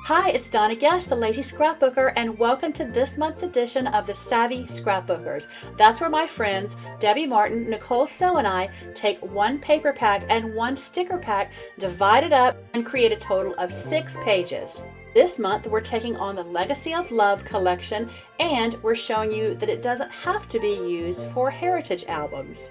Hi, it's Donna Guest, the Lazy Scrapbooker, and welcome to this month's edition of the Savvy Scrapbookers. That's where my friends Debbie Martin, Nicole So, and I take one paper pack and one sticker pack, divide it up, and create a total of 6 pages. This month, we're taking on the Legacy of Love collection, and we're showing you that it doesn't have to be used for heritage albums.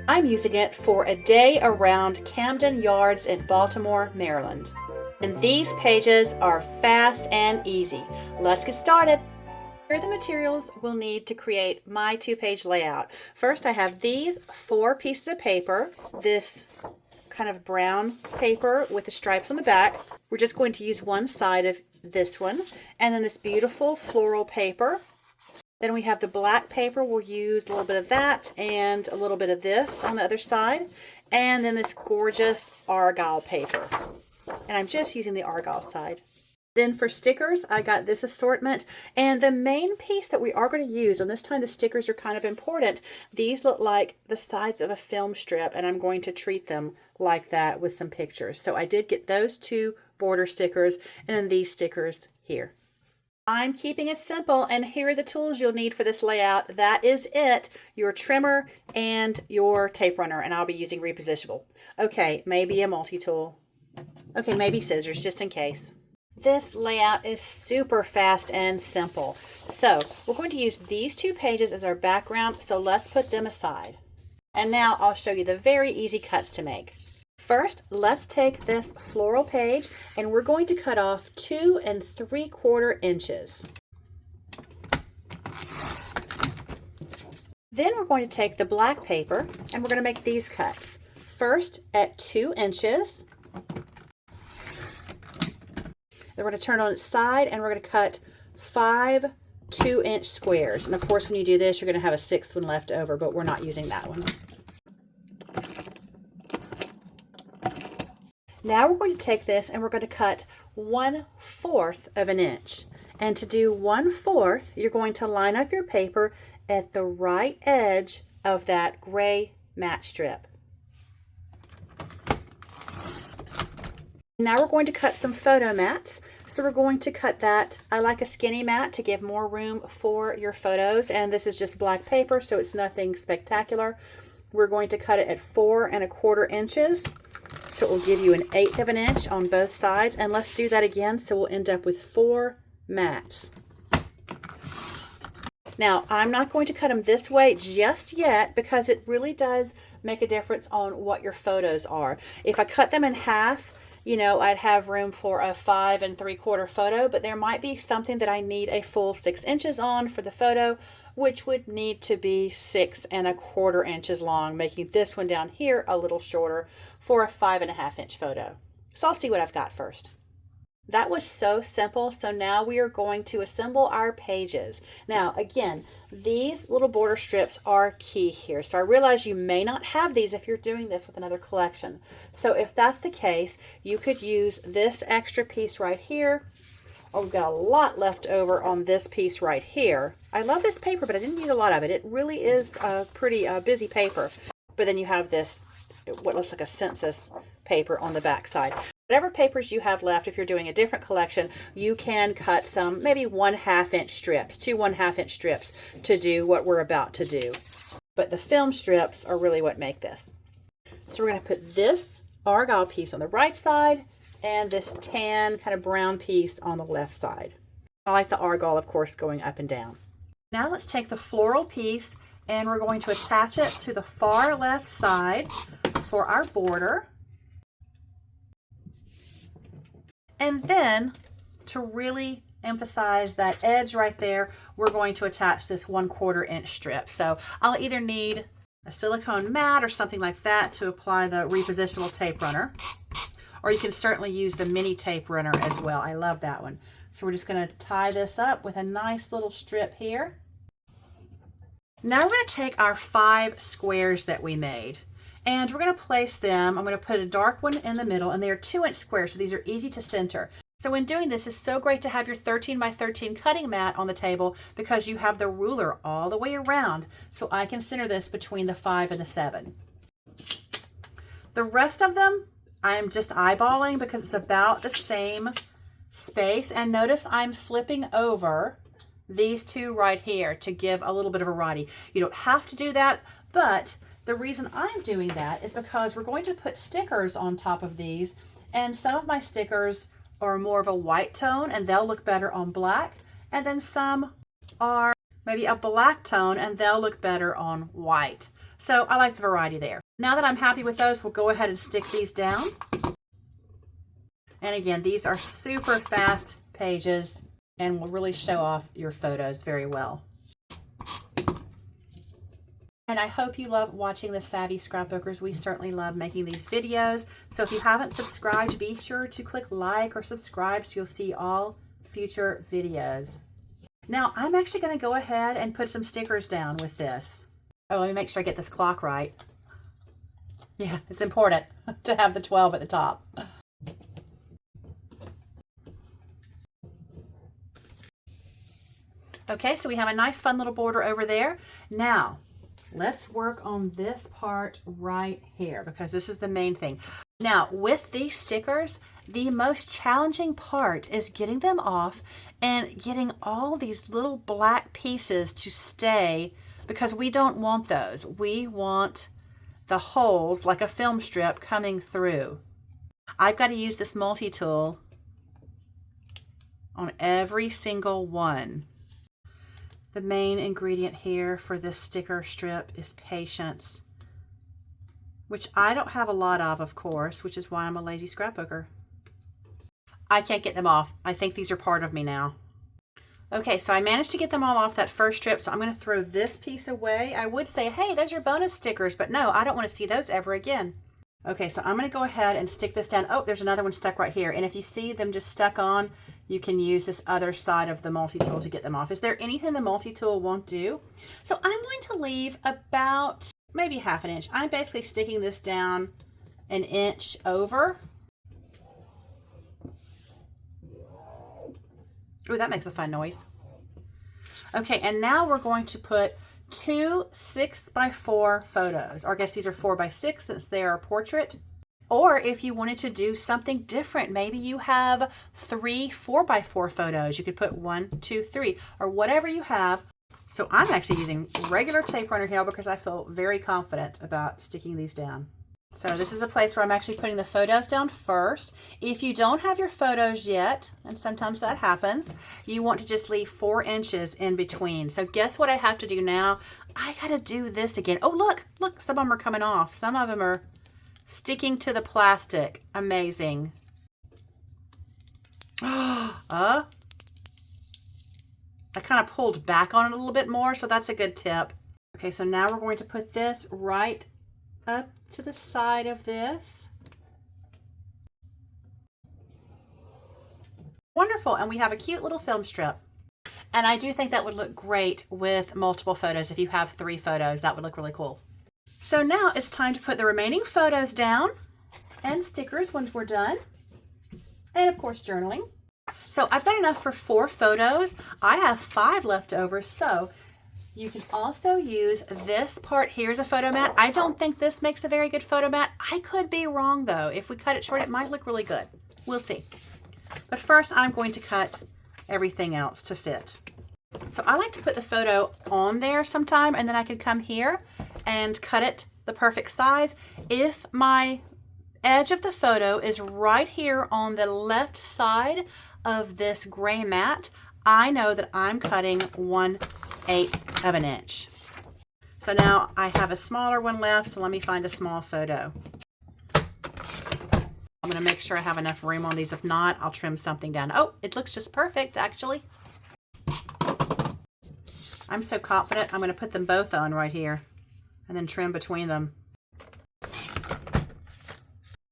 I'm using it for a day around Camden Yards in Baltimore, Maryland. And these pages are fast and easy. Let's get started. Here are the materials we'll need to create my 2-page layout. First, I have these 4 pieces of paper, this kind of brown paper with the stripes on the back. We're just going to use one side of this one, and then this beautiful floral paper. Then we have the black paper. We'll use a little bit of that and a little bit of this on the other side. And then this gorgeous argyle paper. And I'm just using the argyle side. Then for stickers, I got this assortment. And the main piece that we are going to use, and this time the stickers are kind of important, these look like the sides of a film strip, and I'm going to treat them like that with some pictures. So I did get those 2 border stickers, and then these stickers here. I'm keeping it simple, and here are the tools you'll need for this layout. That is it, your trimmer and your tape runner, and I'll be using Repositionable. Okay, maybe a multi-tool. Okay, maybe scissors, just in case. This layout is super fast and simple. So we're going to use these 2 pages as our background, so let's put them aside. And now I'll show you the very easy cuts to make. First, let's take this floral page, and we're going to cut off 2 3/4 inches. Then we're going to take the black paper, and we're going to make these cuts. First at 2 inches. Then we're going to turn on its side, and we're going to cut 5 2-inch squares. And of course, when you do this, you're going to have a 6th one left over, but we're not using that one. Now we're going to take this and we're going to cut 1/4 of an inch. And to do 1/4, you're going to line up your paper at the right edge of that gray mat strip. Now we're going to cut some photo mats. So we're going to cut that. I like a skinny mat to give more room for your photos, and this is just black paper, so it's nothing spectacular. We're going to cut it at 4 1/4 inches. So it will give you an 1/8 of an inch on both sides. And let's do that again. So we'll end up with 4 mats. Now, I'm not going to cut them this way just yet because it really does make a difference on what your photos are. If I cut them in half, you know, I'd have room for a 5 3/4 photo, but there might be something that I need a full 6 inches on for the photo, which would need to be 6 1/4 inches long, making this one down here a little shorter for a 5 1/2 inch photo. So I'll see what I've got first. That was so simple. So now we are going to assemble our pages. Now, again, these little border strips are key here. So I realize you may not have these if you're doing this with another collection. So if that's the case, you could use this extra piece right here, or we've got a lot left over on this piece right here. I love this paper, but I didn't use a lot of it. It really is a pretty busy paper. But then you have this, what looks like a census paper on the back side. Whatever papers you have left, if you're doing a different collection, you can cut some, maybe 1/2 inch strips, 2 1/2 inch strips to do what we're about to do. But the film strips are really what make this. So we're going to put this argyle piece on the right side and this tan kind of brown piece on the left side. I like the argyle, of course, going up and down. Now let's take the floral piece and we're going to attach it to the far left side for our border. And then to really emphasize that edge right there, we're going to attach this 1/4 inch strip. So I'll either need a silicone mat or something like that to apply the repositionable tape runner, or you can certainly use the mini tape runner as well. I love that one. So we're just going to tie this up with a nice little strip here. Now we're going to take our 5 squares that we made, and we're going to place them. I'm going to put a dark one in the middle, and they are 2-inch squares, so these are easy to center. So when doing this, it's so great to have your 13 by 13 cutting mat on the table because you have the ruler all the way around. So I can center this between the 5 and the 7. The rest of them, I am just eyeballing because it's about the same space, and notice I'm flipping over these two right here to give a little bit of variety. You don't have to do that, but the reason I'm doing that is because we're going to put stickers on top of these, and some of my stickers are more of a white tone and they'll look better on black, and then some are maybe a black tone and they'll look better on white. So I like the variety there. Now that I'm happy with those, we'll go ahead and stick these down. And again, these are super fast pages and will really show off your photos very well. And I hope you love watching the Savvy Scrapbookers. We certainly love making these videos. So if you haven't subscribed, be sure to click like or subscribe so you'll see all future videos. Now I'm actually going to go ahead and put some stickers down with this. Oh, let me make sure I get this clock right. Yeah, it's important to have the 12 at the top. Okay, so we have a nice fun little border over there. Now, let's work on this part right here because this is the main thing. Now, with these stickers, the most challenging part is getting them off and getting all these little black pieces to stay, because we don't want those. We want the holes like a film strip coming through. I've got to use this multi-tool on every single one. The main ingredient here for this sticker strip is patience, which I don't have a lot of course, which is why I'm a lazy scrapbooker. I can't get them off. I think these are part of me now. Okay, so I managed to get them all off that first strip, so I'm going to throw this piece away. I would say, hey, those are bonus stickers, but no, I don't want to see those ever again. Okay, so I'm going to go ahead and stick this down. Oh, there's another one stuck right here. And if you see them just stuck on, you can use this other side of the multi-tool to get them off. Is there anything the multi-tool won't do? So I'm going to leave about maybe ½ inch. I'm basically sticking this down an inch over. Ooh, that makes a fun noise. Okay, and now we're going to put 2 6x4 photos, or I guess these are 4x6 since they are a portrait. Or if you wanted to do something different, maybe you have 3 4x4 photos. You could put 1, 2, 3, or whatever you have. So I'm actually using regular tape runner here because I feel very confident about sticking these down. So this is a place where I'm actually putting the photos down first. If you don't have your photos yet, and sometimes that happens, you want to just leave 4 inches in between. So guess what I have to do now? I gotta do this again. Oh, look, some of them are coming off. Some of them are sticking to the plastic. Amazing. I kind of pulled back on it a little bit more, so that's a good tip. Okay, so now we're going to put this right up to the side of this. Wonderful, and we have a cute little film strip. And I do think that would look great with multiple photos. If you have 3 photos, that would look really cool. So now it's time to put the remaining photos down and stickers once we're done. And of course, journaling. So I've got enough for 4 photos. I have 5 left over, so you can also use this part here as a photo mat. I don't think this makes a very good photo mat. I could be wrong though. If we cut it short, it might look really good. We'll see. But first, I'm going to cut everything else to fit. So I like to put the photo on there sometime, and then I can come here and cut it the perfect size. If my edge of the photo is right here on the left side of this gray mat, I know that I'm cutting 1/8 of an inch. So now I have a smaller one left, so let me find a small photo. I'm going to make sure I have enough room on these. If not, I'll trim something down. Oh, it looks just perfect, actually. I'm so confident. I'm going to put them both on right here and then trim between them.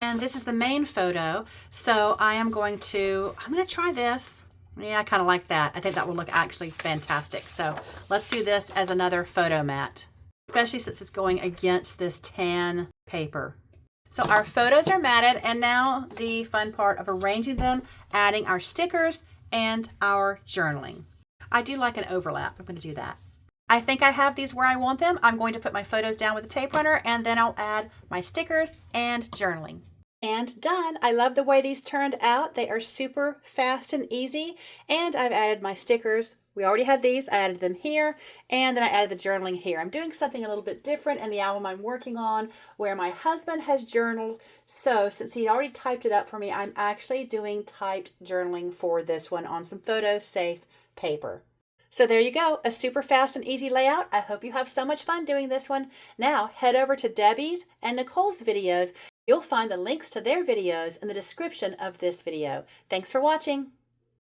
And this is the main photo, so I'm going to try this. Yeah, I kind of like that. I think that will look actually fantastic. So let's do this as another photo mat, especially since it's going against this tan paper. So our photos are matted, and now the fun part of arranging them, adding our stickers and our journaling. I do like an overlap. I'm going to do that. I think I have these where I want them. I'm going to put my photos down with a tape runner, and then I'll add my stickers and journaling. And done. I love the way these turned out. They are super fast and easy. And I've added my stickers. We already had these. I added them here. And then I added the journaling here. I'm doing something a little bit different in the album I'm working on where my husband has journaled. So since he already typed it up for me, I'm actually doing typed journaling for this one on some photo safe paper. So there you go, a super fast and easy layout. I hope you have so much fun doing this one. Now head over to Debbie's and Nicole's videos. You'll find the links to their videos in the description of this video. Thanks for watching.